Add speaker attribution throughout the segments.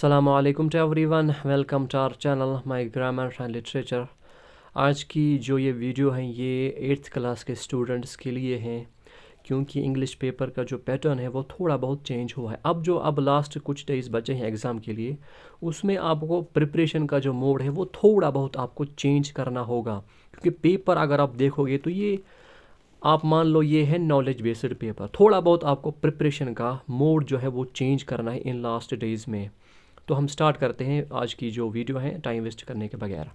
Speaker 1: Assalamualaikum to everyone. Welcome to our channel My Grammar and Literature. आज की जो ये वीडियो है ये 8th क्लास के स्टूडेंट्स के लिए हैं, क्योंकि इंग्लिश पेपर का जो पैटर्न है वो थोड़ा बहुत चेंज हुआ है। अब लास्ट कुछ डेज़ बचे हैं एग्ज़ाम के लिए, उसमें आपको प्रिपरेशन का जो मोड है वो थोड़ा बहुत आपको चेंज करना होगा, क्योंकि पेपर अगर आप देखोगे तो ये आप मान लो ये है नॉलेज बेस्ड पेपर। थोड़ा बहुत आपको प्रिपरेशन का मोड जो है वो चेंज करना है इन लास्ट डेज़ में। तो हम स्टार्ट करते हैं आज की जो वीडियो है टाइम वेस्ट करने के बगैर।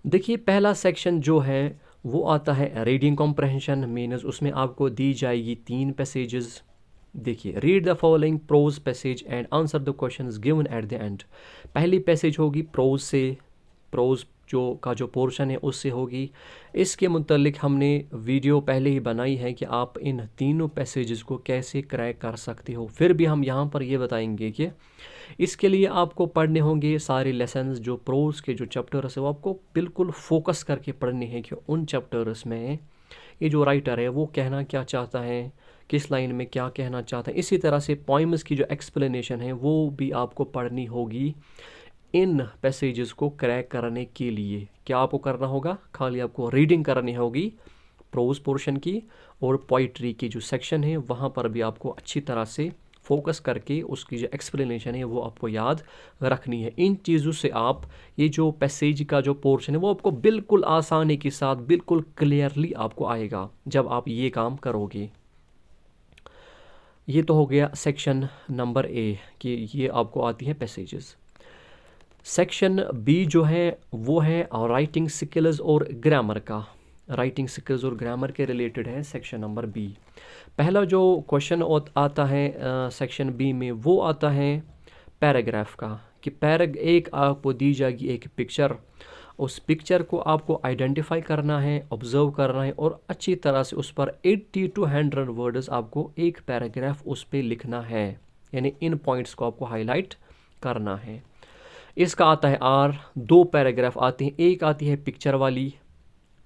Speaker 1: देखिए, पहला सेक्शन जो है वो आता है रीडिंग कॉम्प्रहेंशन मीन्स। उसमें आपको दी जाएगी 3 पैसेजेस। देखिए, read the following prose passage and answer the questions given at the end. पहली पैसेज होगी प्रोज से, प्रोज जो पोर्शन है उससे होगी। इसके मुतल्लिक हमने वीडियो पहले ही बनाई है कि आप इन तीनों पैसेजेस को कैसे क्रैक कर सकते हो। फिर भी हम यहाँ पर ये बताएंगे कि इसके लिए आपको पढ़ने होंगे सारे लेसन्स। जो प्रोज के जो चैप्टर्स है वो आपको बिल्कुल फोकस करके पढ़ने हैं कि उन चैप्टर्स में ये जो राइटर है वो कहना क्या चाहता है, किस लाइन में क्या कहना चाहता है। इसी तरह से पोइम्स की जो एक्सप्लेनेशन है वो भी आपको पढ़नी होगी इन पैसेजेस को क्रैक करने के लिए। क्या आपको करना होगा? खाली आपको रीडिंग करनी होगी प्रोज पोर्शन की, और पोइट्री की जो सेक्शन है वहाँ पर भी आपको अच्छी तरह से फोकस करके उसकी जो एक्सप्लेनेशन है वो आपको याद रखनी है। इन चीज़ों से आप ये जो पैसेज का जो पोर्शन है वो आपको बिल्कुल आसानी के साथ बिल्कुल क्लियरली आपको आएगा जब आप ये काम करोगे। ये तो हो गया सेक्शन नंबर ए कि ये आपको आती है पैसेजेस। सेक्शन बी जो है वो है राइटिंग स्किल्स और ग्रामर का। राइटिंग स्किल्स और ग्रामर के रिलेटेड है सेक्शन नंबर बी। पहला जो क्वेश्चन आता है सेक्शन बी में वो आता है पैराग्राफ का, कि एक आपको दी जाएगी एक पिक्चर। उस पिक्चर को आपको आइडेंटिफाई करना है, ऑब्जर्व करना है और अच्छी तरह से उस पर 80 to 100 वर्ड्स आपको एक पैराग्राफ उस पर लिखना है, यानी इन पॉइंट्स को आपको हाईलाइट करना है। इसका आता है आर। 2 पैराग्राफ आते हैं, एक आती है पिक्चर वाली,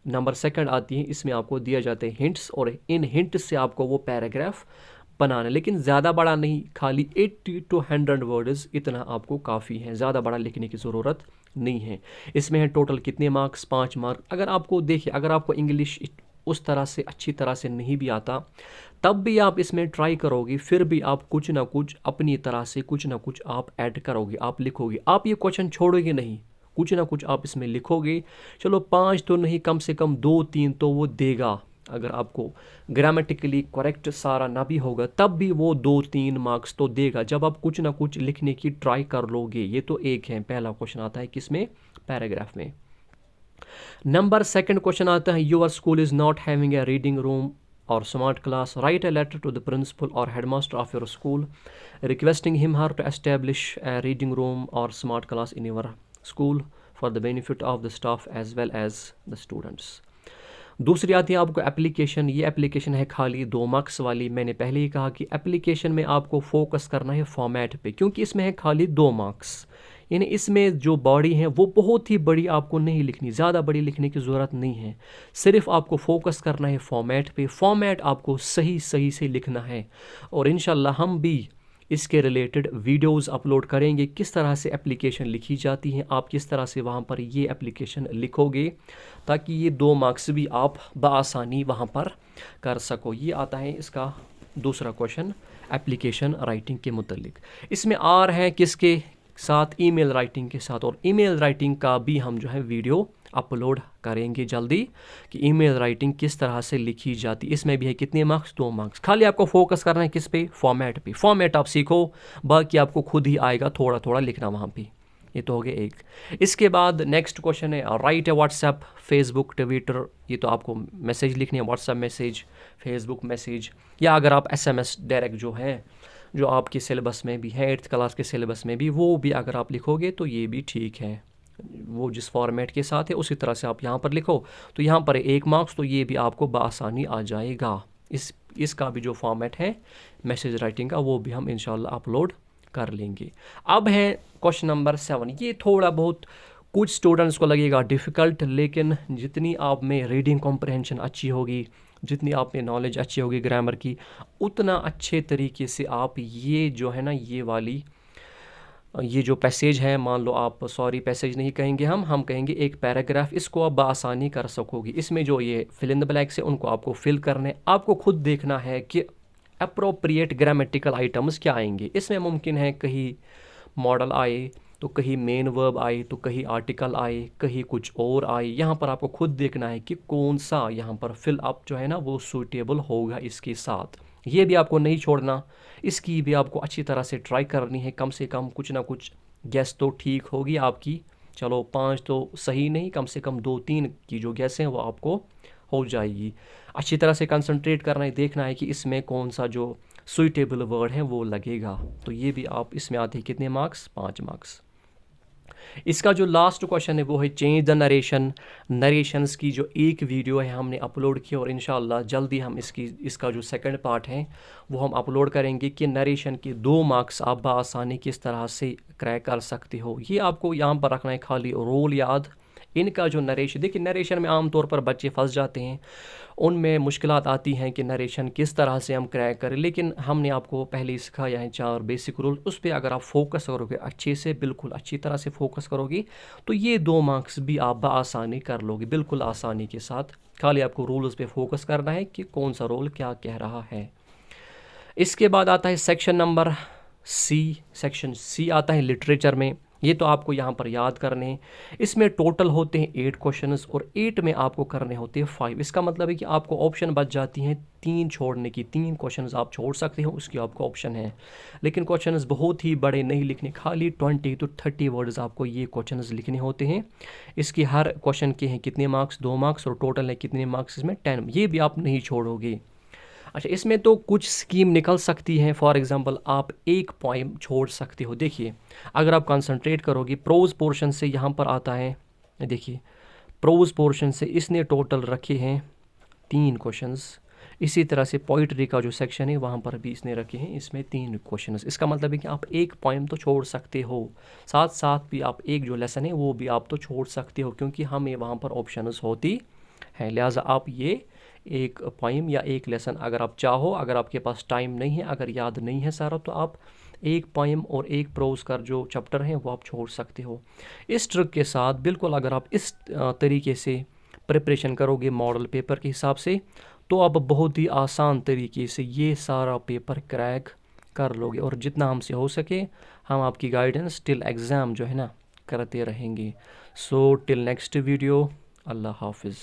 Speaker 1: नंबर 2 आती है। इसमें आपको दिया जाते हैं हिंट्स और इन हिंट्स से आपको वो पैराग्राफ बनाना है, लेकिन ज़्यादा बड़ा नहीं, खाली 80 to 100 वर्ड्स इतना आपको काफ़ी है, ज़्यादा बड़ा लिखने की ज़रूरत नहीं है। इसमें है टोटल कितने मार्क्स? 5 मार्क। अगर आपको देखिए, अगर आपको इंग्लिश उस तरह से अच्छी तरह से नहीं भी आता तब भी आप इसमें ट्राई करोगे, फिर भी आप कुछ ना कुछ अपनी तरह से कुछ ना कुछ आप ऐड करोगे, आप लिखोगे। आप ये क्वेश्चन छोड़ोगे नहीं, कुछ ना कुछ आप इसमें लिखोगे। चलो 5 तो नहीं, कम से कम 2-3 तो वो देगा। अगर आपको ग्रामेटिकली करेक्ट सारा ना भी होगा तब भी वो 2-3 मार्क्स तो देगा जब आप कुछ ना कुछ लिखने की ट्राई कर लोगे। ये तो एक है, पहला क्वेश्चन आता है किसमें? पैराग्राफ में। नंबर 2 क्वेश्चन आता है your school is not having a reading room or smart class. Write a letter to the principal or headmaster of your school requesting him her to establish a reading room or smart class in your school for the benefit of the staff as well as the students. दूसरी आती है आपको application. ये application है खाली 2 marks वाली। मैंने पहले ही कहा कि एप्लीकेशन में आपको फोकस करना है फॉर्मेट पे, क्योंकि इसमें है खाली 2 मार्क्स। यानी इसमें जो बॉडी है वो बहुत ही बड़ी आपको नहीं लिखनी, ज़्यादा बड़ी लिखने की ज़रूरत नहीं है। सिर्फ आपको फोकस करना है फॉर्मेट पे। फॉर्मेट आपको सही से लिखना है, और इंशाल्लाह हम भी इसके रिलेटेड वीडियोस अपलोड करेंगे, किस तरह से एप्लीकेशन लिखी जाती है, आप किस तरह से वहाँ पर ये एप्लीकेशन लिखोगे ताकि ये 2 मार्क्स भी आप बआसानी वहाँ पर कर सको। ये आता है इसका दूसरा क्वेश्चन एप्लीकेशन राइटिंग के मुतल्लिक। इसमें आर है किसके साथ? ईमेल राइटिंग के साथ। और ईमेल राइटिंग का भी हम जो है वीडियो अपलोड करेंगे जल्दी कि ईमेल राइटिंग किस तरह से लिखी जाती। इसमें भी है कितने मार्क्स? 2 मार्क्स। खाली आपको फोकस करना है किस पे? फॉर्मेट पे। फॉर्मेट आप सीखो, बाकी आपको खुद ही आएगा थोड़ा थोड़ा लिखना वहाँ पे। ये तो हो गया एक। इसके बाद नेक्स्ट क्वेश्चन है राइट ए व्हाट्सएप, फेसबुक, ट्विटर। ये तो आपको मैसेज लिखनी है, व्हाट्सएप मैसेज, फेसबुक मैसेज, या अगर आप SMS डायरेक्ट जो है जो आपके सिलेबस में भी है 8th क्लास के सिलेबस में भी, वो भी अगर आप लिखोगे तो ये भी ठीक है। वो जिस फॉर्मेट के साथ है उसी तरह से आप यहाँ पर लिखो तो यहाँ पर 1 मार्क्स, तो ये भी आपको बआसानी आ जाएगा। इसका भी जो फॉर्मेट है मैसेज राइटिंग का वो भी हम इंशाल्लाह अपलोड कर लेंगे। अब है क्वेश्चन नंबर 7। ये थोड़ा बहुत कुछ स्टूडेंट्स को लगेगा डिफ़िकल्ट, लेकिन जितनी आप में रीडिंग कॉम्प्रहेंशन अच्छी होगी, जितनी आप में नॉलेज अच्छी होगी ग्रामर की, उतना अच्छे तरीके से आप ये जो है ना ये वाली ये जो पैसेज है, मान लो आप, सॉरी पैसेज नहीं कहेंगे हम कहेंगे एक पैराग्राफ, इसको आप बआसानी कर सकोगी। इसमें जो ये फिल इन द ब्लैंक्स है उनको आपको फिल करने, आपको खुद देखना है कि अप्रोप्रिएट ग्रामेटिकल आइटम्स क्या आएंगे। इसमें मुमकिन है कहीं मॉडल आए, तो कहीं मेन वर्ब आए, तो कहीं आर्टिकल आए, कहीं कुछ और आए। यहाँ पर आपको खुद देखना है कि कौन सा यहाँ पर फिल अप जो है ना वो सूटेबल होगा इसके साथ। ये भी आपको नहीं छोड़ना, इसकी भी आपको अच्छी तरह से ट्राई करनी है। कम से कम कुछ ना कुछ गैस तो ठीक होगी आपकी। चलो 5 तो सही नहीं, कम से कम 2-3 की जो गैस हैं वो आपको हो जाएगी। अच्छी तरह से कंसंट्रेट करना है, देखना है कि इसमें कौन सा जो सुइटेबल वर्ड है वो लगेगा। तो ये भी आप, इसमें आते हैं कितने मार्क्स, 5 मार्क्स। इसका जो लास्ट क्वेश्चन है वो है चेंज द नरेशन। नरेशंस की जो एक वीडियो है हमने अपलोड की, और इंशाल्लाह जल्दी हम इसका जो सेकंड पार्ट है वो हम अपलोड करेंगे कि नरेशन के 2 मार्क्स आप बआसानी किस तरह से क्रैक कर सकते हो। ये आपको यहाँ पर रखना है खाली रोल याद। इनका जो नरेशन, देखिए नरेशन में आमतौर पर बच्चे फंस जाते हैं, उनमें मुश्किलात आती हैं कि नरेशन किस तरह से हम क्रैक करें। लेकिन हमने आपको पहले ही सिखाया है 4 बेसिक रूल, उस पर अगर आप फोकस करोगे अच्छे से, बिल्कुल अच्छी तरह से फोकस करोगे, तो ये 2 मार्क्स भी आप बआसानी कर लोगे, बिल्कुल आसानी के साथ। खाली आपको रूल्स पे फोकस करना है कि कौन सा रूल क्या कह रहा है। इसके बाद आता है section number C. Section C आता है लिटरेचर में। ये तो आपको यहाँ पर याद करने हैं। इसमें टोटल होते हैं 8 क्वेश्चंस, और 8 में आपको करने होते हैं 5। इसका मतलब है कि आपको ऑप्शन बच जाती हैं 3 छोड़ने की। 3 क्वेश्चंस आप छोड़ सकते हो, उसकी आपको ऑप्शन है। लेकिन क्वेश्चंस बहुत ही बड़े नहीं लिखने, खाली 20 to 30 वर्ड्स आपको ये क्वेश्चंस लिखने होते हैं। इसके हर क्वेश्चन के हैं कितने मार्क्स, 2 मार्क्स, और टोटल है कितने मार्क्स इसमें, 10। ये भी आप नहीं छोड़ोगे। अच्छा, इसमें तो कुछ स्कीम निकल सकती है। फॉर एग्जांपल आप एक पॉइंट छोड़ सकते हो। देखिए अगर आप कंसंट्रेट करोगे प्रोज पोर्शन से, यहाँ पर आता है, देखिए प्रोज पोर्शन से इसने टोटल रखे हैं 3 क्वेश्चंस। इसी तरह से पोइट्री का जो सेक्शन है वहाँ पर भी इसने रखे हैं, इसमें 3 क्वेश्चंस। इसका मतलब है कि आप एक पॉइंट तो छोड़ सकते हो, साथ साथ भी आप एक जो लेसन है वो भी आप तो छोड़ सकते हो, क्योंकि हमें वहाँ पर ऑप्शंस होती है। लिहाजा आप ये एक पोइम या एक लेसन अगर आप चाहो, अगर आपके पास टाइम नहीं है, अगर याद नहीं है सारा, तो आप एक पोइम और एक प्रोज का जो चैप्टर है वो आप छोड़ सकते हो। इस ट्रिक के साथ बिल्कुल अगर आप इस तरीके से प्रिपरेशन करोगे मॉडल पेपर के हिसाब से, तो आप बहुत ही आसान तरीके से ये सारा पेपर क्रैक कर लोगे। और जितना हमसे हो सके हम आपकी गाइडेंस टिल एग्ज़ाम जो है ना करते रहेंगे। सो टिल नेक्स्ट वीडियो, अल्लाह हाफिज़।